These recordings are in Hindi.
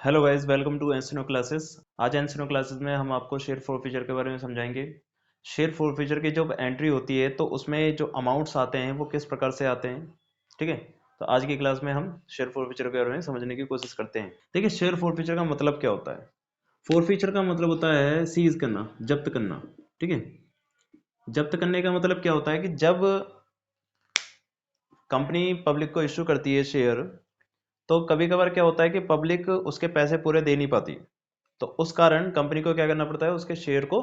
Hello guys, welcome to Encino classes. आज एंसिनो क्लासेस में हम आपको शेयर फॉरफीचर के बारे में समझाएंगे। शेयर फॉरफीचर की जब एंट्री होती है तो उसमें जो अमाउंट्स आते हैं वो किस प्रकार से आते हैं। ठीक है, तो आज की क्लास में हम शेयर फॉरफीचर के बारे में समझने की कोशिश करते हैं। देखिए, शेयर फॉरफीचर का मतलब क्या होता है। फॉरफीचर का मतलब होता है सीज करना, जब्त करना। ठीक है, जब्त करने का मतलब क्या होता है कि जब कंपनी पब्लिक को इश्यू करती है शेयर, तो कभी कभार क्या होता है कि पब्लिक उसके पैसे पूरे दे नहीं पाती, तो उस कारण कंपनी को क्या करना पड़ता है, उसके शेयर को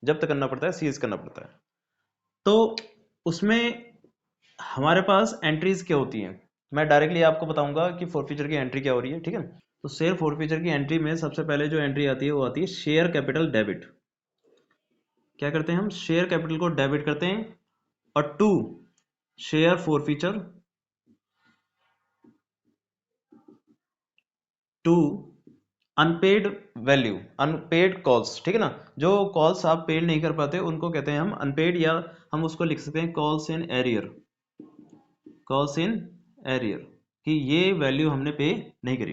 जब्त करना पड़ता है, सीज करना पड़ता है। तो उसमें हमारे पास एंट्रीज क्या होती हैं, मैं डायरेक्टली आपको बताऊंगा कि फॉरफीचर की एंट्री क्या हो रही है। ठीक है, तो शेयर फॉरफीचर की एंट्री में सबसे पहले जो एंट्री आती है वो आती है शेयर कैपिटल डेबिट। क्या करते हैं हम, शेयर कैपिटल को डेबिट करते हैं। और to share forfeiture, to unpaid value, unpaid calls. ठीक है ना, जो कॉल्स आप पेड नहीं कर पाते उनको कहते हैं हम अनपेड, या हम उसको लिख सकते हैं calls in arrear. Calls in arrear, कि ये वैल्यू हमने पे नहीं करी।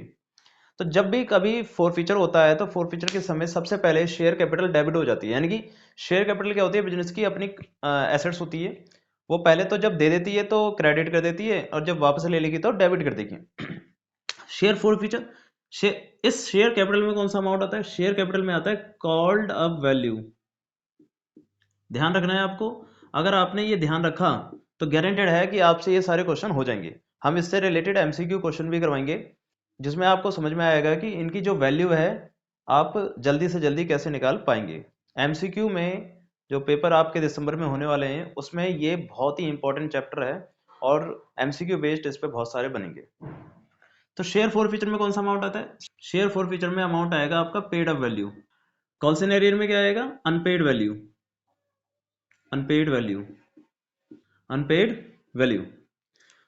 तो जब भी कभी फोर फीचर होता है तो फोर फीचर के समय सबसे पहले शेयर कैपिटल डेबिट हो जाती है। यानी कि शेयर कैपिटल क्या होती है, बिजनेस की अपनी एसेट्स होती है। वो पहले तो जब दे देती है तो क्रेडिट कर देती है, और जब वापस ले लेगी तो डेबिट कर देगी। शेयर फोर फीचर, इस शेयर कैपिटल में कौन सा अमाउंट आता है, शेयर कैपिटल में आता है कॉल्ड अप वैल्यू। ध्यान रखना है आपको। अगर आपने ये ध्यान रखा तो गारंटेड है कि आपसे ये सारे क्वेश्चन हो जाएंगे। हम इससे रिलेटेड एमसीक्यू क्वेश्चन भी करवाएंगे, जिसमें आपको समझ में आएगा कि इनकी जो वैल्यू है आप जल्दी से जल्दी कैसे निकाल पाएंगे। एमसीक्यू में जो पेपर आपके दिसंबर में होने वाले हैं उसमें ये बहुत ही इंपॉर्टेंट चैप्टर है, और एमसीक्यू बेस्ड इस पे बहुत सारे बनेंगे। तो शेयर फोर फीचर में कौन सा अमाउंट आता है, शेयर फोर फीचर में अमाउंट आएगा आपका paid up value. Call scenario में क्या आएगा, unpaid value, unpaid value, unpaid value.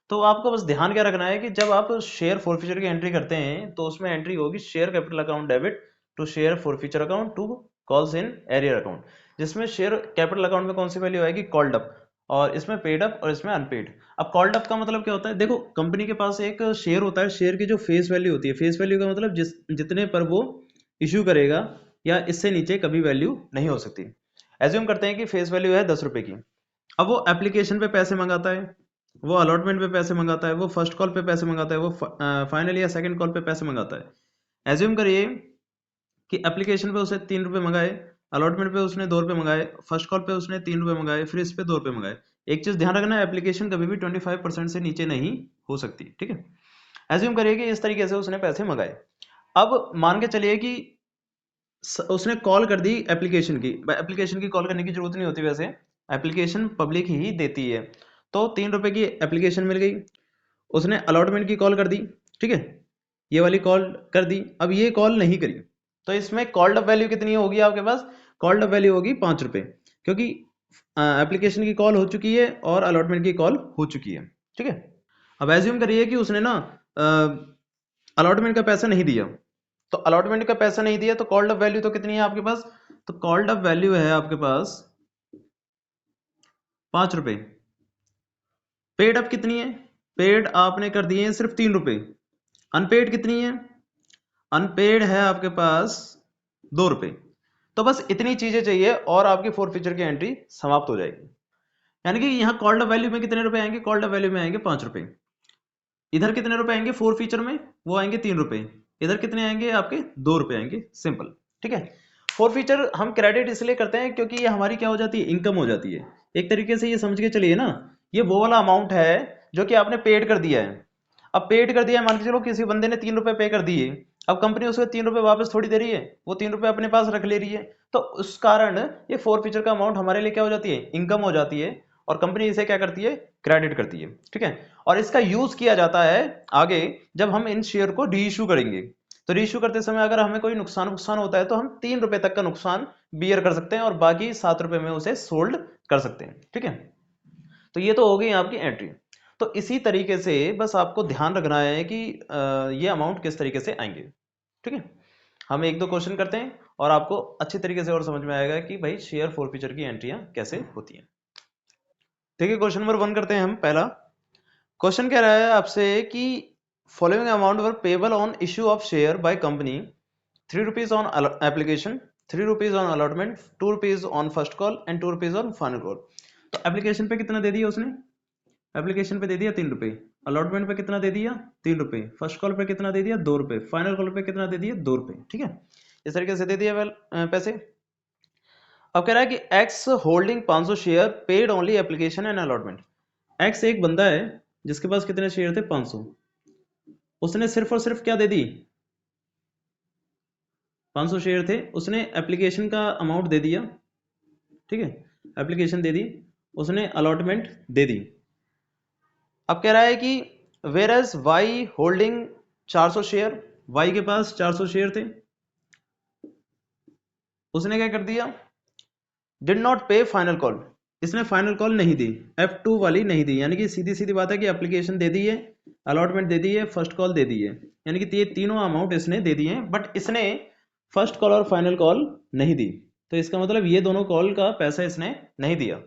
तो आपको बस ध्यान क्या रखना है कि जब आप शेयर फॉरफीचर की एंट्री करते हैं तो उसमें एंट्री होगी share capital account debit to share forfeiture account to calls in arrear account. जिसमें शेयर कैपिटल अकाउंट में कौन सी वैल्यू आएगी, कॉल्ड अप, और इसमें पेड अप और इसमें अनपेड। अब कॉल्ड अप का मतलब क्या होता है, देखो कंपनी के पास एक शेयर होता है, शेयर की जो फेस वैल्यू होती है, फेस वैल्यू का मतलब जितने पर वो इश्यू करेगा, या इससे नीचे कभी वैल्यू नहीं हो सकती। एज्यूम करते हैं कि फेस वैल्यू है 10 रुपए की। अब वो एप्लीकेशन पे पैसे मंगाता है, वो अलॉटमेंट पे पैसे मंगाता है, वो फर्स्ट कॉल पे पैसे मंगाता है, वो फाइनल या सेकंड कॉल पे पैसे मंगाता है। एज्यूम करिए कि एप्लीकेशन पे उसने 3 रुपये मंगाए, अलॉटमेंट पे उसने 2 रुपये मंगाए, फर्स्ट कॉल पे उसने 3 रुपये मंगाए, फिर इस पे 2 रुपये मंगाए। एक चीज ध्यान रखना है, एप्लीकेशन कभी भी 25% से नीचे नहीं हो सकती। ठीक है, एज्यूम करिए कि इस तरीके से उसने पैसे मंगाए। अब मान के चलिए कि उसने कॉल कर दी एप्लीकेशन की। एप्लीकेशन की कॉल करने की जरूरत नहीं होती, वैसे एप्लीकेशन पब्लिक ही देती है। तो 3 रुपए की एप्लीकेशन मिल गई, उसने अलॉटमेंट की कॉल कर दी। ठीक है, ये वाली कॉल कर दी, अब ये कॉल नहीं करी, तो इसमें कॉल्ड अप वैल्यू कितनी होगी आपके पास, कॉल्ड अप वैल्यू होगी 5 रुपए, क्योंकि एप्लीकेशन की कॉल हो चुकी है और अलॉटमेंट की कॉल हो चुकी है। ठीक है, अब एज्यूम करिए कि उसने ना अलॉटमेंट का पैसा नहीं दिया, तो अलॉटमेंट का पैसा नहीं दिया तो कॉल्ड अप वैल्यू तो कितनी है आपके पास, तो कॉल्ड अप वैल्यू है आपके पास 5 रुपए। पेड अप कितनी है, पेड आपने कर दिए हैं सिर्फ 3 रुपए। अनपेड कितनी है, अनपेड है आपके पास 2 रुपए। तो बस इतनी चीजें चाहिए और आपकी फोर फीचर की एंट्री समाप्त हो जाएगी। यानी कि यहाँ कॉल्ड अप वैल्यू में कितने रुपए आएंगे, कॉल्ड अप वैल्यू में आएंगे 5 रुपए। इधर कितने रुपए आएंगे फोर फीचर में, वो आएंगे 3 रुपए। इधर कितने आएंगे आपके, 2 रुपए आएंगे, सिंपल। ठीक है, फोर फीचर हम क्रेडिट इसलिए करते हैं क्योंकि ये हमारी क्या हो जाती है, इनकम हो जाती है। एक तरीके से ये समझ के चलिए ना, ये वो वाला अमाउंट है जो कि आपने पेड कर दिया है। अब पेड कर दिया है, मान के चलो किसी बंदे ने 3 रुपए पे कर दिए, अब कंपनी उसको 3 रुपए वापस थोड़ी दे रही है, वो 3 रुपए अपने पास रख ले रही है। तो उस कारण ये फोर फीचर का अमाउंट हमारे लिए क्या हो जाती है, इनकम हो जाती है, और कंपनी इसे क्या करती है, क्रेडिट करती है। ठीक है, और इसका यूज किया जाता है आगे जब हम इन शेयर को री इशू करेंगे। तो री इशू करते समय अगर हमें कोई नुकसान होता है तो हम 3 रुपए तक का नुकसान बियर कर सकते हैं, और बाकी 7 रुपए में उसे सोल्ड कर सकते हैं। ठीक है, तो ये तो हो गई आपकी एंट्री। तो इसी तरीके से बस आपको ध्यान रखना है कि ये अमाउंट किस तरीके से आएंगे। ठीक है, हम एक दो क्वेश्चन करते हैं और आपको अच्छी तरीके से और समझ में आएगा कि भाई शेयर फॉरफीचर की एंट्रियां कैसे होती हैं। ठीक है, क्वेश्चन नंबर 1 करते हैं हम। पहला क्वेश्चन कह रहा है आपसे कि following amount were payable on issue of share by company: 3 rupees on application, 3 rupees on allotment, 2 rupees on first call and 2 rupees on final call. तो एप्लीकेशन पे कितना दे दिया उसने? एप्लीकेशन पे दे दिया 3 रुपए, अलॉटमेंट पे कितना दे दिया 3 रुपए, फर्स्ट कॉल पे कितना दे दिया 2 रुपए, फाइनल कॉल पे कितना दे दिया 2 रुपए। ठीक है, इस तरीके से दे दिया पैसे। अब कह रहा है कि x holding 500 share paid only application and allotment. X एक बंदा है जिसके पास कितने शेयर थे 500, उसने सिर्फ और सिर्फ क्या दे दी 500 शेयर थे, उसने एप्लीकेशन का अमाउंट दे दिया। ठीक है, एप्लीकेशन दे दी, उसने अलॉटमेंट दे दी। अब कह रहा है कि whereas Y holding 400 share, Y के पास 400 शेयर थे, उसने क्या कर दिया did not pay final call, इसने फाइनल कॉल नहीं दी, F2 वाली नहीं दी। यानी कि सीधी सीधी बात है कि एप्लीकेशन दे दी है, अलॉटमेंट दे दी है, फर्स्ट कॉल दे दी है, यानी कि ये तीनों अमाउंट इसने दे दिए हैं, बट इसने फर्स्ट कॉल और फाइनल कॉल नहीं दी। तो इसका मतलब ये दोनों कॉल का पैसा इसने नहीं दिया।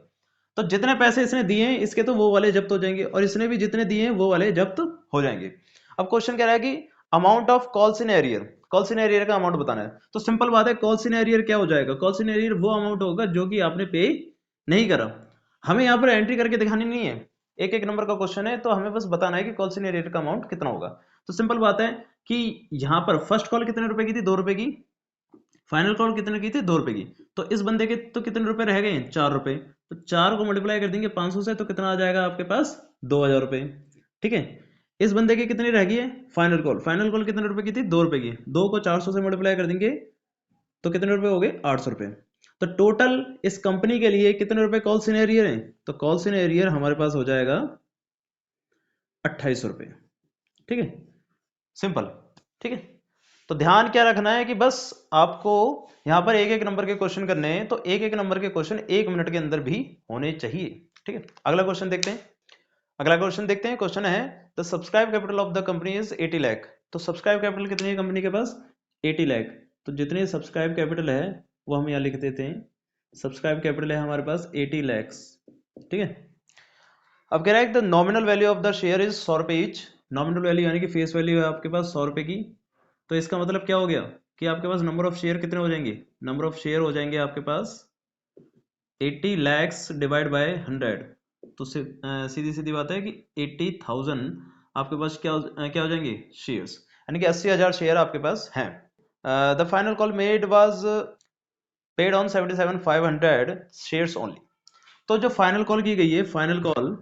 तो जितने पैसे इसने दिए हैं इसके तो वो वाले जब्त हो जाएंगे, और इसने भी जितने दिए हैं वो वाले जब्त हो जाएंगे। अब क्वेश्चन कह रहा है कि amount of calls in arrear, calls in arrear का अमाउंट बताना है। तो सिंपल बात है, कॉल्स इन एरियर क्या हो जाएगा, कॉल्स इन एरियर वो अमाउंट होगा जो कि आपने पे नहीं करा। हमें यहाँ पर एंट्री करके दिखानी नहीं है, एक एक नंबर का क्वेश्चन है, तो हमें बस बताना है कि कॉल्स इन एरियर का अमाउंट कितना होगा। तो सिंपल बात है कि यहाँ पर फर्स्ट कॉल कितने रुपए की थी 2 रुपए की, फाइनल कॉल कितने की थी 2 रुपए की, तो इस बंदे के तो कितने रुपए रह गए 4 रुपए, तो 4 को मल्टीप्लाई कर देंगे 500 से, तो कितना आ जाएगा आपके पास 2000 रुपए। ठीक है, इस बंदे की कितनी रह गई है फाइनल कॉल, फाइनल कॉल कितने रुपए की थी 2 रुपए की, 2 को 400 से मल्टीप्लाई कर देंगे तो कितने रुपए हो गए 800 रुपए। तो टोटल इस कंपनी के लिए कितने रुपए कॉल्स इन एरियर है, तो कॉल्स इन एरियर हमारे पास हो जाएगा 2800 रुपए। ठीक है, सिंपल। ठीक है, तो ध्यान क्या रखना है कि बस आपको यहां पर एक एक नंबर के क्वेश्चन करने हैं, तो एक एक नंबर के क्वेश्चन 1 मिनट के अंदर भी होने चाहिए। ठीक है, अगला क्वेश्चन देखते हैं। अगला क्वेश्चन देखते हैं, क्वेश्चन है the subscribe capital of the company is 80 lakh. तो सब्सक्राइब कैपिटल कितनी है कंपनी के पास 80 लाख, तो जितने सब्सक्राइब कैपिटल है वो हम यहाँ लिख देते हैं, सब्सक्राइब कैपिटल है हमारे पास 80 लैक्स। ठीक है, अब कह रहा है the nominal value of the share is 100 रुपए ईच, नॉमिनल वैल्यू यानी कि फेस वैल्यू है आपके पास 100 रुपए की। तो इसका मतलब क्या हो गया कि आपके पास नंबर ऑफ शेयर कितने हो जाएंगे, नंबर ऑफ शेयर हो जाएंगे आपके पास 80 लैक्स डिवाइड बाय 100, तो सीधी सीधी बात है कि 80,000 आपके पास क्या हो जाएंगे शेयर्स, यानी कि 80,000 शेयर आपके पास हैं। The final call made was paid on 77,500 shares only. तो जो फाइनल कॉल की गई है फाइनल कॉल,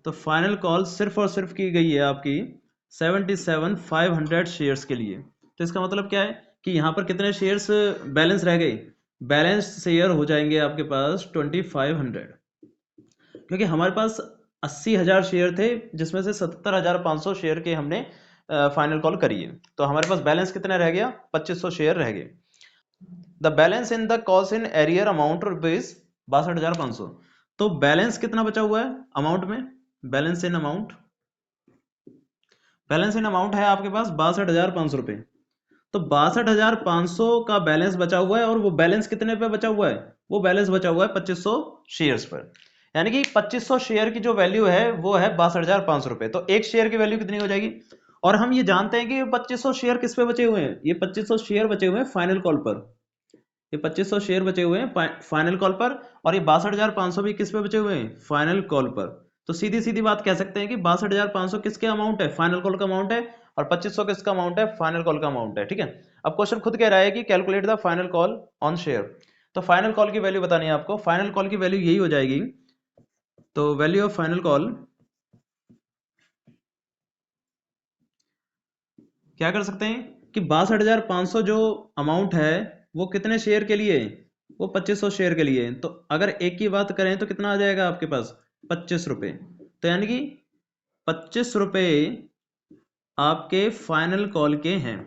तो फाइनल कॉल सिर्फ और सिर्फ की गई है आपकी 77,500 शेयर्स के लिए। तो इसका मतलब क्या है कि यहाँ पर कितने शेयर्स बैलेंस रह गए, बैलेंस शेयर हो जाएंगे आपके पास 2500, क्योंकि हमारे पास 80,000 शेयर थे जिसमें से 70,500 शेयर के हमने फाइनल कॉल करी है, तो हमारे पास बैलेंस कितना रह गया 2500 शेयर रह गए। The balance in the calls in arrear amount rupees 62,500। तो बैलेंस कितना बचा हुआ है अमाउंट में, balance in amount, balance in amount है आपके पास 62,500 रुपए। तो 62,500 का बैलेंस बचा हुआ है, और वो बैलेंस कितने पे बचा हुआ है, वो बैलेंस बचा हुआ है 2500 शेयर्स पर, यानी कि 2500 शेयर की जो वैल्यू है वो है 62,500 रुपए। तो एक शेयर की वैल्यू कितनी हो जाएगी, और हम ये जानते हैं कि ये 2500 शेयर किस पे बचे हुए हैं, ये 2500 शेयर बचे हुए हैं फाइनल कॉल पर, ये 2500 शेयर बचे हुए हैं फाइनल कॉल पर, और ये 62,500 भी किस पे बचे हुए हैं फाइनल कॉल पर। तो सीधी सीधी बात कह सकते हैं कि 62,500 किसके अमाउंट है फाइनल कॉल का अमाउंट है, और 2500 किसका अमाउंट है फाइनल कॉल का अमाउंट है। ठीक है, अब क्वेश्चन खुद कह रहा है कि calculate the final call on share. तो फाइनल कॉल की वैल्यू बतानी है आपको, फाइनल कॉल की वैल्यू यही हो जाएगी, तो वैल्यू ऑफ फाइनल कॉल क्या कर सकते हैं कि 62,500 जो अमाउंट है वो कितने शेयर के लिए, वो 2500 शेयर के लिए। तो अगर एक की बात करें तो कितना आ जाएगा आपके पास 25 रुपए, तो यानी कि 25 रुपए आपके फाइनल कॉल के हैं।